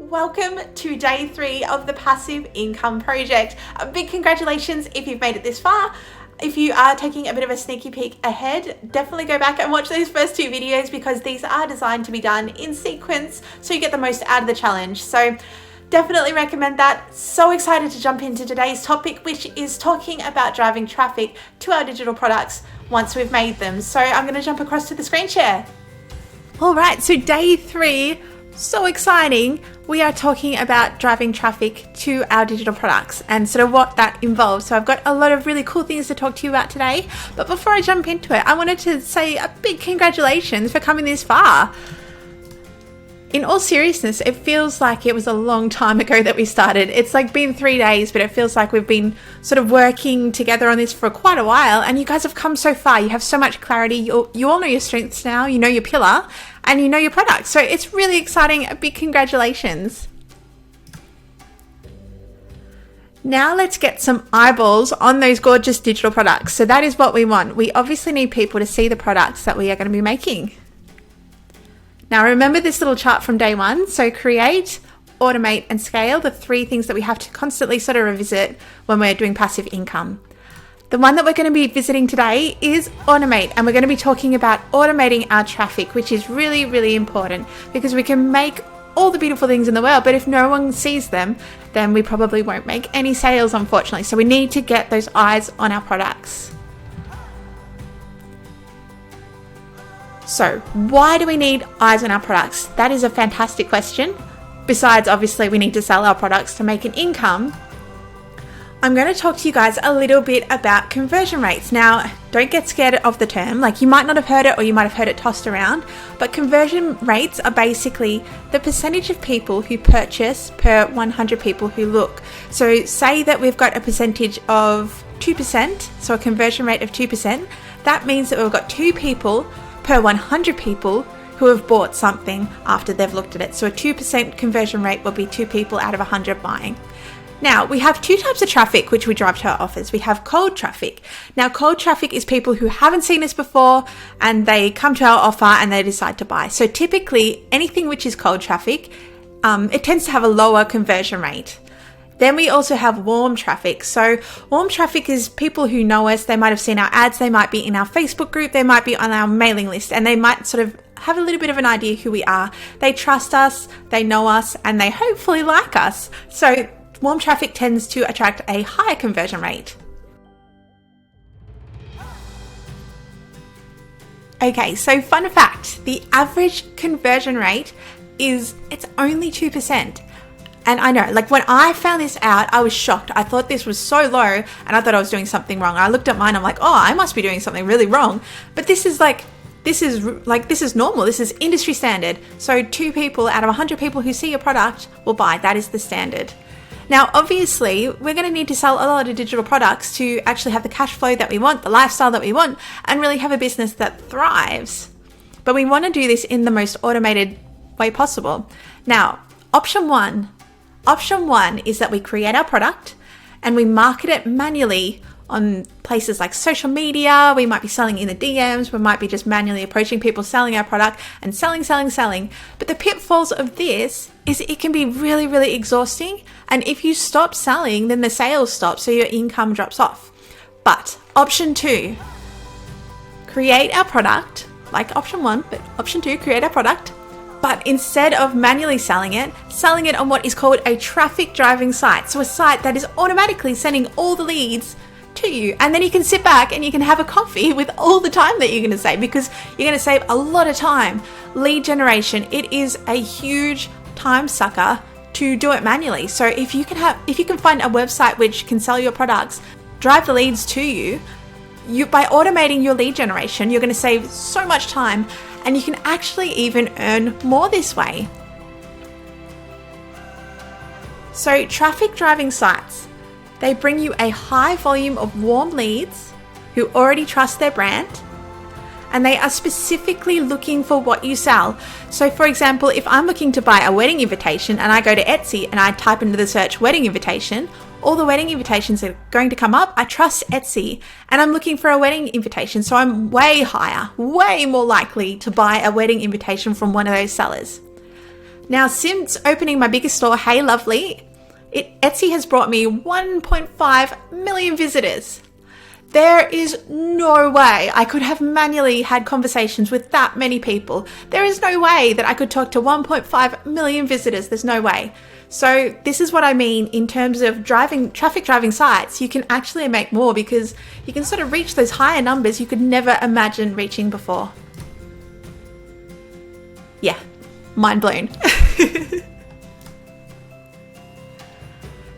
Welcome to day 3 of the passive income project. A big congratulations if you've made it this far. If you are taking a bit of a sneaky peek ahead, definitely go back and watch these first 2 videos because these are designed to be done in sequence so you get the most out of the challenge. So definitely recommend that. So excited to jump into today's topic, which is talking about driving traffic to our digital products once we've made them. So I'm going to jump across to the screen share. All right, so day 3, so exciting. We are talking about driving traffic to our digital products and sort of what that involves. So I've got a lot of really cool things to talk to you about today. But before I jump into it, I wanted to say a big congratulations for coming this far. In all seriousness, it feels like it was a long time ago that we started. It's like been 3 days, but it feels like we've been sort of working together on this for quite a while. And you guys have come so far. You have so much clarity. You all know your strengths now. You know your pillar and you know your product. So it's really exciting. A big congratulations. Now let's get some eyeballs on those gorgeous digital products. So that is what we want. We obviously need people to see the products that we are going to be making. Now remember this little chart from day 1. So create, automate and scale, the 3 things that we have to constantly sort of revisit when we're doing passive income. The one that we're going to be visiting today is automate, and we're going to be talking about automating our traffic, which is really, really important because we can make all the beautiful things in the world, but if no one sees them, then we probably won't make any sales, unfortunately. So we need to get those eyes on our products. So why do we need eyes on our products? That is a fantastic question. Besides, obviously, we need to sell our products to make an income. I'm going to talk to you guys a little bit about conversion rates. Now, don't get scared of the term. Like, you might not have heard it or you might have heard it tossed around, but conversion rates are basically the percentage of people who purchase per 100 people who look. So say that we've got a percentage of 2%, so a conversion rate of 2%. That means that we've got 2 people per 100 people who have bought something after they've looked at it. So a 2% conversion rate will be 2 people out of 100 buying. Now, we have 2 types of traffic which we drive to our offers. We have cold traffic. Now, cold traffic is people who haven't seen us before and they come to our offer and they decide to buy. So typically, anything which is cold traffic, it tends to have a lower conversion rate. Then we also have warm traffic. So warm traffic is people who know us. They might have seen our ads. They might be in our Facebook group. They might be on our mailing list and they might sort of have a little bit of an idea who we are. They trust us, they know us, and they hopefully like us. So warm traffic tends to attract a higher conversion rate. Okay, so fun fact, the average conversion rate it's only 2%. And I know, like when I found this out, I was shocked. I thought this was so low and I thought I was doing something wrong. I looked at mine, I'm like, oh, I must be doing something really wrong. But this is normal. This is industry standard. So 2 people out of 100 people who see your product will buy. That is the standard. Now, obviously, we're going to need to sell a lot of digital products to actually have the cash flow that we want, the lifestyle that we want, and really have a business that thrives. But we want to do this in the most automated way possible. Now, Option one is that we create our product and we market it manually on places like social media. We might be selling in the DMs. We might be just manually approaching people, selling our product and selling. But the pitfalls of this is it can be really, really exhausting. And if you stop selling, then the sales stop. So your income drops off. But option 2, create our product like option 1, but option 2, create our product. But instead of manually selling it on what is called a traffic driving site. So a site that is automatically sending all the leads to you. And then you can sit back and you can have a coffee with all the time that you're going to save because you're going to save a lot of time. Lead generation, it is a huge time sucker to do it manually. So if you can find a website which can sell your products, drive the leads to you, by automating your lead generation, you're going to save so much time. And you can actually even earn more this way. So traffic driving sites, they bring you a high volume of warm leads who already trust their brand and they are specifically looking for what you sell. So for example, if I'm looking to buy a wedding invitation and I go to Etsy and I type into the search wedding invitation, all the wedding invitations are going to come up. I trust Etsy and I'm looking for a wedding invitation. So I'm way more likely to buy a wedding invitation from one of those sellers. Now, since opening my biggest store, Hey Lovely, Etsy has brought me 1.5 million visitors. There is no way I could have manually had conversations with that many people. There is no way that I could talk to 1.5 million visitors. There's no way. So this is what I mean in terms of traffic driving sites. You can actually make more because you can sort of reach those higher numbers you could never imagine reaching before. Yeah, mind blown.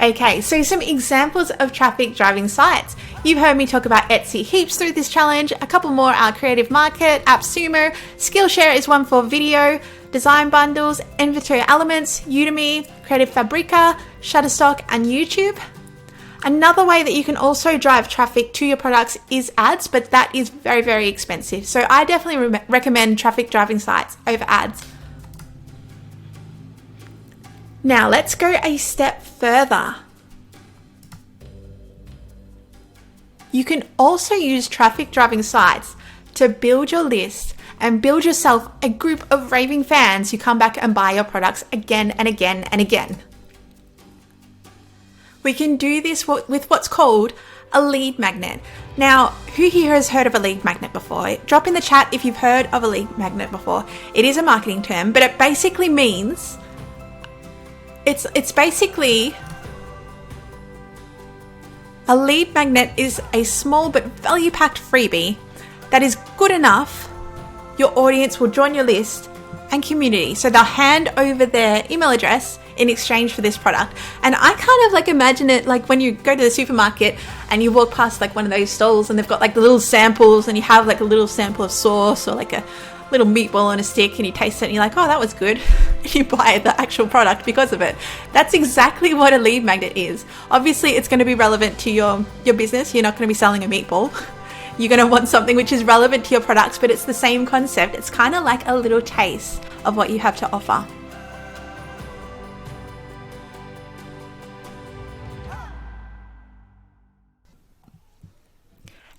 Okay, so some examples of traffic driving sites. You've heard me talk about Etsy heaps through this challenge. A couple more are Creative Market, AppSumo, Skillshare is one for video, Design Bundles, Inventory Elements, Udemy, Creative Fabrica, Shutterstock, and YouTube. Another way that you can also drive traffic to your products is ads, but that is very, very expensive. So I definitely recommend traffic driving sites over ads. Now let's go a step further. You can also use traffic driving sites to build your list and build yourself a group of raving fans who come back and buy your products again and again and again. We can do this with what's called a lead magnet. Now, who here has heard of a lead magnet before? Drop in the chat if you've heard of a lead magnet before. It is a marketing term, but it basically means it's basically a lead magnet is a small but value-packed freebie that is good enough your audience will join your list and community. So they'll hand over their email address in exchange for this product. And I kind of like imagine it like when you go to the supermarket and you walk past like one of those stalls and they've got like the little samples and you have like a little sample of sauce or like a little meatball on a stick and you taste it and you're like, oh, that was good. And you buy the actual product because of it. That's exactly what a lead magnet is. Obviously, it's going to be relevant to your business. You're not going to be selling a meatball. You're going to want something which is relevant to your products, but it's the same concept. It's kind of like a little taste of what you have to offer.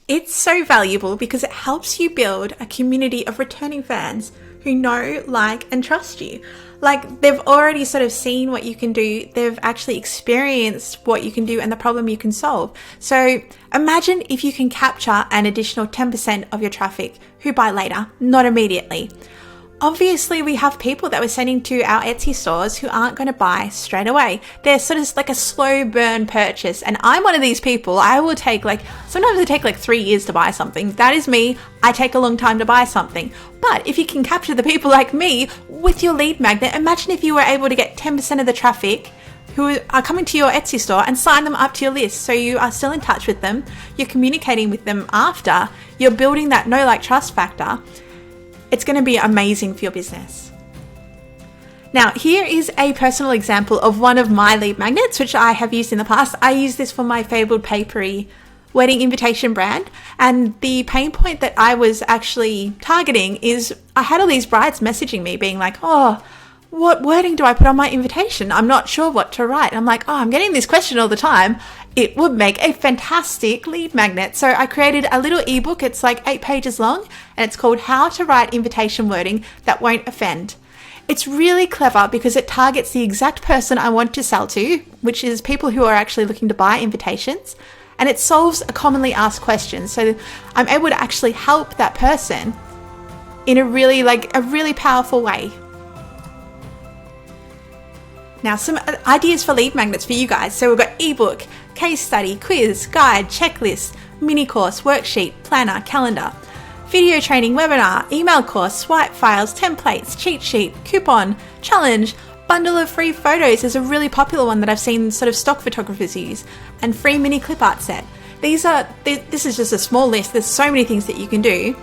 It's so valuable because it helps you build a community of returning fans who know, like, and trust you. Like, they've already sort of seen what you can do. They've actually experienced what you can do and the problem you can solve. So imagine if you can capture an additional 10% of your traffic who buy later, not immediately. Obviously, we have people that we're sending to our Etsy stores who aren't going to buy straight away. They're sort of like a slow burn purchase. And I'm one of these people. I will take sometimes it takes 3 years to buy something. That is me. I take a long time to buy something. But if you can capture the people like me with your lead magnet, imagine if you were able to get 10% of the traffic who are coming to your Etsy store and sign them up to your list. So you are still in touch with them. You're communicating with them after. You're building that know, like, trust factor. It's going to be amazing for your business. Now, here is a personal example of one of my lead magnets, which I have used in the past. I use this for my fabled papery wedding invitation brand. And the pain point that I was actually targeting is I had all these brides messaging me being like, oh, what wording do I put on my invitation? I'm not sure what to write. I'm like, oh, I'm getting this question all the time. It would make a fantastic lead magnet. So I created a little ebook. It's like 8 pages long and it's called How to Write Invitation Wording That Won't Offend. It's really clever because it targets the exact person I want to sell to, which is people who are actually looking to buy invitations. And it solves a commonly asked question. So I'm able to actually help that person in a really powerful way. Now, some ideas for lead magnets for you guys. So we've got ebook, case study, quiz, guide, checklist, mini course, worksheet, planner, calendar, video training, webinar, email course, swipe files, templates, cheat sheet, coupon, challenge, bundle of free photos is a really popular one that I've seen sort of stock photographers use, and free mini clip art set. This is just a small list. There's so many things that you can do.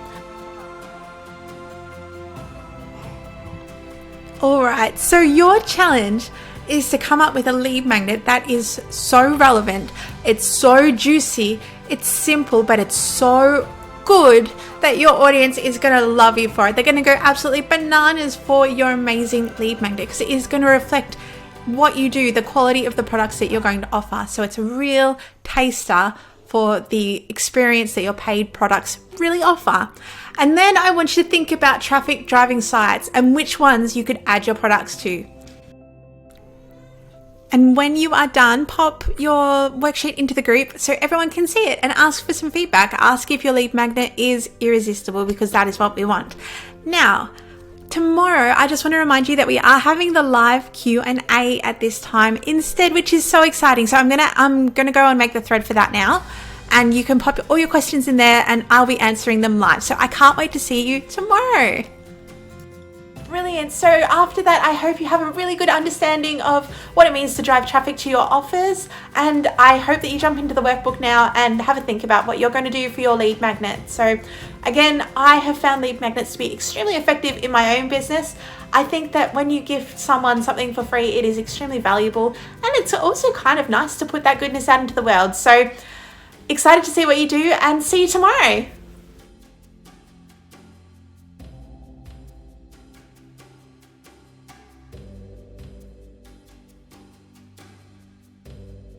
All right, so your challenge is to come up with a lead magnet that is so relevant, it's so juicy, it's simple, but it's so good that your audience is going to love you for it. They're going to go absolutely bananas for your amazing lead magnet because it is going to reflect what you do, the quality of the products that you're going to offer. So it's a real taster for the experience that your paid products really offer. And then I want you to think about traffic driving sites and which ones you could add your products to. And when you are done, pop your worksheet into the group so everyone can see it and ask for some feedback. Ask if your lead magnet is irresistible, because that is what we want. Now, tomorrow, I just want to remind you that we are having the live Q&A at this time instead, which is so exciting. So I'm gonna go and make the thread for that now, and you can pop all your questions in there and I'll be answering them live. So I can't wait to see you tomorrow. Brilliant. So after that, I hope you have a really good understanding of what it means to drive traffic to your offers. And I hope that you jump into the workbook now and have a think about what you're going to do for your lead magnet. So again, I have found lead magnets to be extremely effective in my own business. I think that when you give someone something for free, it is extremely valuable. And it's also kind of nice to put that goodness out into the world. So excited to see what you do, and see you tomorrow.